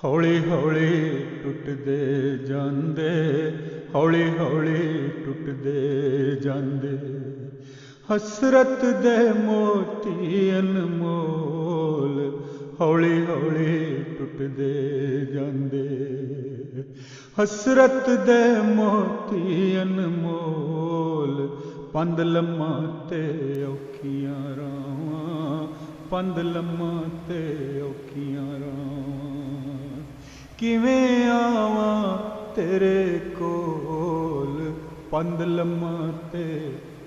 ਹੌਲੀ ਹੌਲੀ ਟੁੱਟਦੇ ਜਾਂਦੇ, ਹੌਲੀ ਹੌਲੀ ਟੁੱਟਦੇ ਜਾਂਦੇ, ਹਸਰਤ ਦੇ ਮੋਤੀ ਅਨਮੋਲ, ਹੌਲੀ ਹੌਲੀ ਟੁੱਟਦੇ ਜਾਂਦੇ, ਹਸਰਤ ਦੇ ਮੋਤੀ ਅਨਮੋਲ। ਪੰਧ ਲੰਮਾ ਤੇ ਔਖੀਆਂ ਰਾਵਾਂ, ਪੰਧ ਲੰਮਾ ਤੇ ਔਖੀਆਂ ਰਾਵਾਂ, ਕਿਵੇਂ ਆਵਾਂ ਤੇਰੇ ਕੋਲ, ਪੰਧ ਲੰਮਾ ਤੇ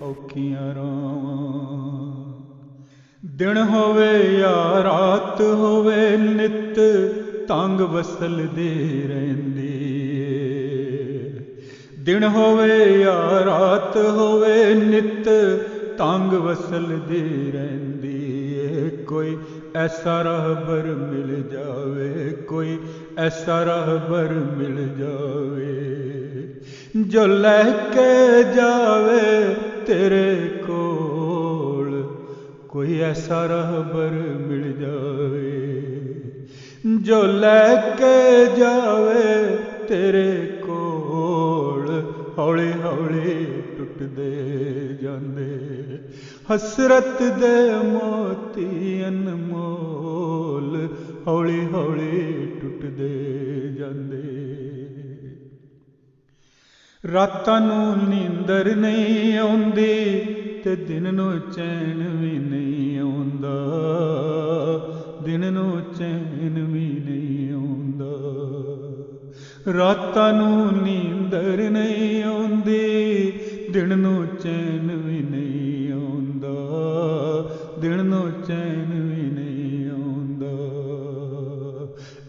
ਔਖੀਆਂ ਰਾਵਾਂ। ਦਿਨ ਹੋਵੇ ਜਾਂ ਰਾਤ ਹੋਵੇ ਨਿਤ ਤੰਗ ਵਸਲਦੀ ਰਹਿੰਦੀ ਏ, ਦਿਨ ਹੋਵੇ ਜਾਂ ਰਾਤ ਹੋਵੇ ਨਿਤ ਤੰਗ ਵਸਲਦੀ ਰਹਿੰਦੀ ਏ। ਕੋਈ ਐਸਾ ਰਾਹਬਰ ਮਿਲ ਜਾਵੇ, ਕੋਈ ਐਸਾ ਰਾਹਬਰ ਮਿਲ ਜਾਵੇ, ਜੋ ਲੈ ਕੇ ਜਾਵੇ ਤੇਰੇ ਕੋਲ, ਕੋਈ ਐਸਾ ਰਾਹਬਰ ਮਿਲ ਜਾਵੇ, ਜੋ ਲੈ ਕੇ ਜਾਵੇ ਤੇਰੇ ਕੋਲ। ਹੌਲੀ ਹੌਲੀ ਟੁੱਟਦੇ ਜਾਂਦੇ, ਹਸਰਤ ਦੇ ਮੋਤੀ ਅਨਮੋਲ, ਹੌਲੀ ਹੌਲੀ ਟੁੱਟਦੇ ਜਾਂਦੇ। ਰਾਤਾਂ ਨੂੰ ਨੀਂਦਰ ਨਹੀਂ ਆਉਂਦੀ ਤੇ ਦਿਨ ਨੂੰ ਚੈਨ ਵੀ ਨਹੀਂ ਆਉਂਦਾ, ਦਿਨ ਨੂੰ ਚੈਨ ਵੀ ਨਹੀਂ ਆਉਂਦਾ। ਰਾਤਾਂ ਨੂੰ ਨੀਂਦਰ ਨਹੀਂ ਆਉਂਦੀ, ਦਿਨ ਨੂੰ ਚੈਨ ਵੀ ਨਹੀਂ ਆਉਂਦਾ, ਦਿਨ ਨੂੰ ਚੈਨ ਵੀ ਨਹੀਂ ਆਉਂਦਾ।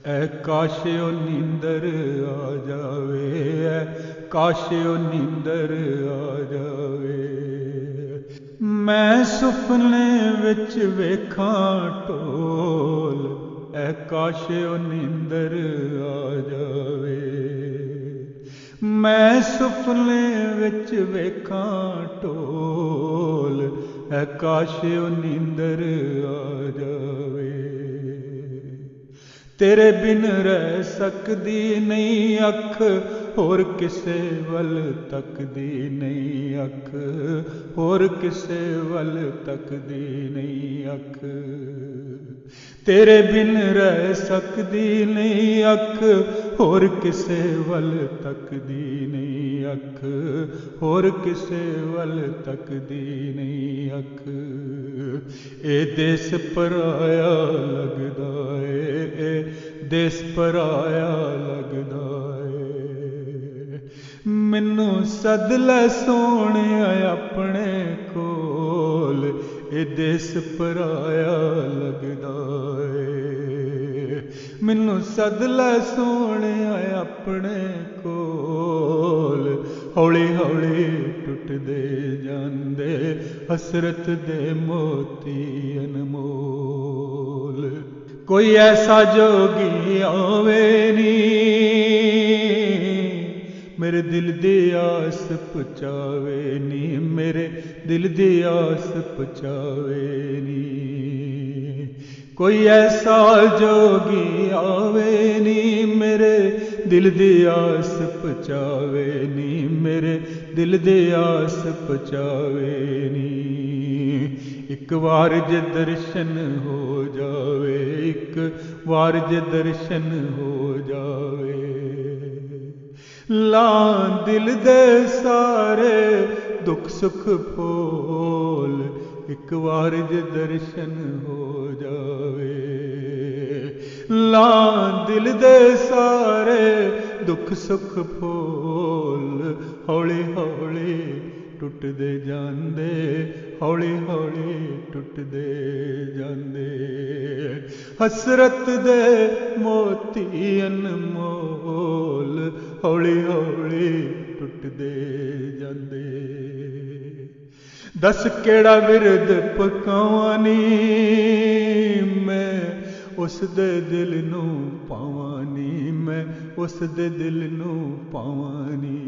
ਐ ਕਾਸ਼ ਉਹ ਨੀਂਦਰ ਆ ਜਾਵੇ, ਐ ਕਾਸ਼ ਉਹ ਨੀਂਦਰ ਆ ਜਾਵੇ, ਮੈਂ ਸੁਪਨੇ ਵਿੱਚ ਵੇਖਾਂ ਢੋਲ, ਐ ਕਾਸ਼ ਉਹ ਨੀਂਦਰ ਆ ਜਾਵੇ, ਮੈਂ ਸੁਪਨੇ ਵਿੱਚ ਵੇਖਾਂ ਢੋਲ, ਐ ਕਾਸ਼ ਉਹ ਨੀਂਦਰ ਆ ਜਾਵੇ। ਤੇਰੇ ਬਿਨ ਰਹਿ ਸਕਦੀ ਨਹੀਂ ਅੱਖ, ਹੋਰ ਕਿਸੇ ਵੱਲ ਤੱਕਦੀ ਨਹੀਂ ਅੱਖ, ਹੋਰ ਕਿਸੇ ਵੱਲ ਤੱਕਦੀ ਨਹੀਂ ਅੱਖ। ਤੇਰੇ ਬਿਨ ਰਹਿ ਸਕਦੀ ਨਹੀਂ ਅੱਖ, ਹੋਰ ਕਿਸੇ ਵੱਲ ਤੱਕਦੀ ਨਹੀਂ ਅੱਖ, ਹੋਰ ਕਿਸੇ ਵੱਲ ਤੱਕਦੀ ਨਹੀਂ ਅੱਖ। ਇਹ ਦੇਸ ਪਰਾਇਆ ਲੱਗਦਾ ਏ, ਇਹ ਦੇਸ ਪਰਾਇਆ ਲੱਗਦਾ ਏ, ਮੈਨੂੰ ਸੱਦ ਲੈ ਸੋਹਣਿਆ ਆਪਣੇ ਕੋਲ, ਇਹ ਦੇਸ ਪਰਾਇਆ ਲੱਗਦਾ ਏ, ਮੈਨੂੰ ਸੱਦ ਲੈ ਸੋਹਣਿਆ ਆਪਣੇ ਕੋਲ। ਹੌਲੀ ਹੌਲੀ ਟੁੱਟਦੇ ਜਾਂਦੇ, ਹਸਰਤ ਦੇ ਮੋਤੀ ਅਨਮੋਲ। ਕੋਈ ਐਸਾ ਜੋਗੀ ਆਵੇ ਨੀ, ਮੇਰੇ ਦਿਲ ਦੀ ਆਸ ਪੁਚਾਵੇ ਨੀ, ਮੇਰੇ ਦਿਲ ਦੀ ਆਸ ਪੁਚਾਵੇ ਨੀ। ਕੋਈ ਐਸਾ ਜੋਗੀ ਆਵੇ ਨੀ, ਮੇਰੇ ਦਿਲ ਦੀ ਆਸ ਪੁਚਾਵੇ ਨੀ, ਮੇਰੇ ਦਿਲ ਦੀ ਆਸ ਪੁਚਾਵੇ ਨੀ। ਇੱਕ ਵਾਰ ਜੇ ਦਰਸ਼ਨ ਹੋ ਜਾਵੇ, ਇੱਕ ਵਾਰ ਜੇ ਦਰਸ਼ਨ ਹੋ ਜਾਵੇ, ਲਾਂ ਦਿਲ ਦੇ ਸਾਰੇ ਦੁੱਖ ਸੁੱਖ ਫੋਲ। ਇੱਕ ਵਾਰ ਜੇ ਦਰਸ਼ਨ ਹੋ ਜਾਵੇ, ਲਾਂ ਦਿਲ ਦੇ ਸਾਰੇ ਦੁੱਖ ਸੁੱਖ ਫੋਲ। ਹੌਲੀ ਹੌਲੀ ਟੁੱਟਦੇ ਜਾਂਦੇ, ਹੌਲੀ ਹੌਲੀ ਟੁੱਟਦੇ ਜਾਂਦੇ, ਹਸਰਤ ਦੇ ਮੋਤੀ ਅਨਮੋਲ, ਹੌਲੀ ਹੌਲੀ ਟੁੱਟਦੇ ਜਾਂਦੇ। ਦੱਸ ਕਿਹੜਾ ਵਿਰਦ ਪਕਾਵਾਂ ਨੀ ਮੈਂ, ਉਸ ਦੇ ਦਿਲ ਨੂੰ ਪਾਵਾਂ ਨੀ ਮੈਂ, ਉਸ ਦੇ ਦਿਲ ਨੂੰ ਪਾਵਾਂ ਨੀ।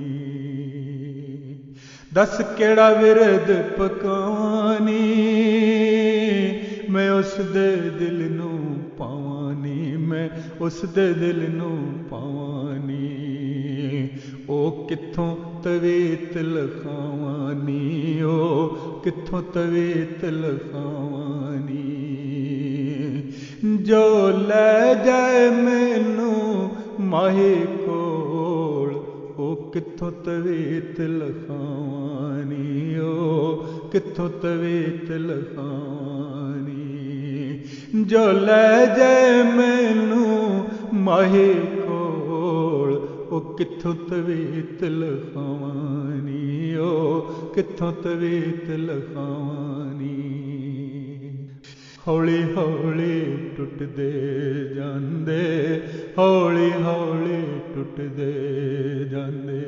ਦੱਸ ਕਿਹੜਾ ਵਿਰਦ ਪਕਾਵਾਂ ਨੀ ਮੈਂ, ਉਸ ਦੇ ਦਿਲ ਨੂੰ ਪਾਵਾਂ ਨੀ मैं उस दे दिल नूं पावां नी। ओ कित्थों तवीत लखावां नी, ओ कित्थों तवीत लखावां नी। जो लै जाए मैनू माही कोल, ओ कित्थों तवीत लखावां नी, ओ कित्थों तवीत लखावां नी। जो लै जाए मैनू माही कोल, ओ कित्थों तवीत लखावां नी, ओ कित्थों तवीत लखावां नी। हौली हौली टुटदे जांदे, हौली हौली टुटदे जांदे,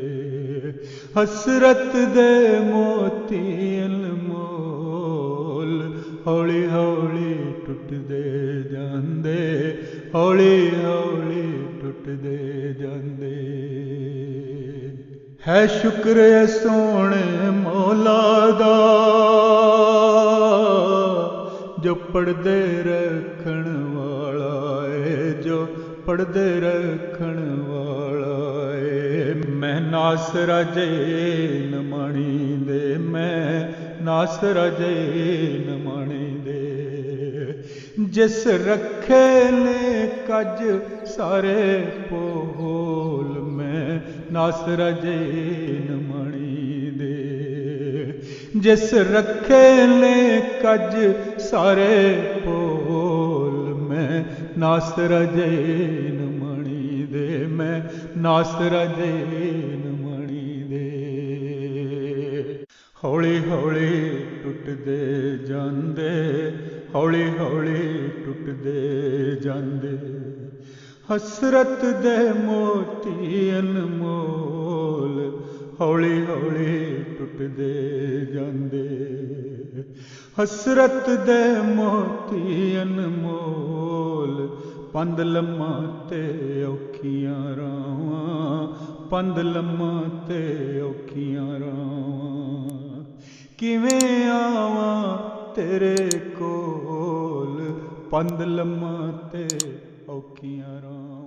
हसरत दे मोती अनमोल। हौली हौली टुटदे जांदे, हौली हौली टुटदे जांदे। है शुक्र है सोहणे मौला दा, जो पढ़दे रखण वाला है, जो पढ़दे रखण वाला है। मैं नासरा जे न माणी दे, मैं नासरा जे न माणी दे। जिस रखे ने कज सारे पोल, मैं नासरा जे न माणी दे। जिस रखे ने कज सारे पोल, मैं नासरा जे न माणी दे, मैं नासरा जे न माणी दे। हौली हौली टुटदे जांदे, हौली हौली टुटदे जांदे, हसरत दे मोती अनमोल। हौली हौली टुटदे जांदे, हसरत दे मोती अनमोल। पंध लम्मा ते औखियां रावां, पंध लम्मा ते औखियां रावां। किवें आवां तेरे कोल, पंध लम्मा ते औखियां रावां।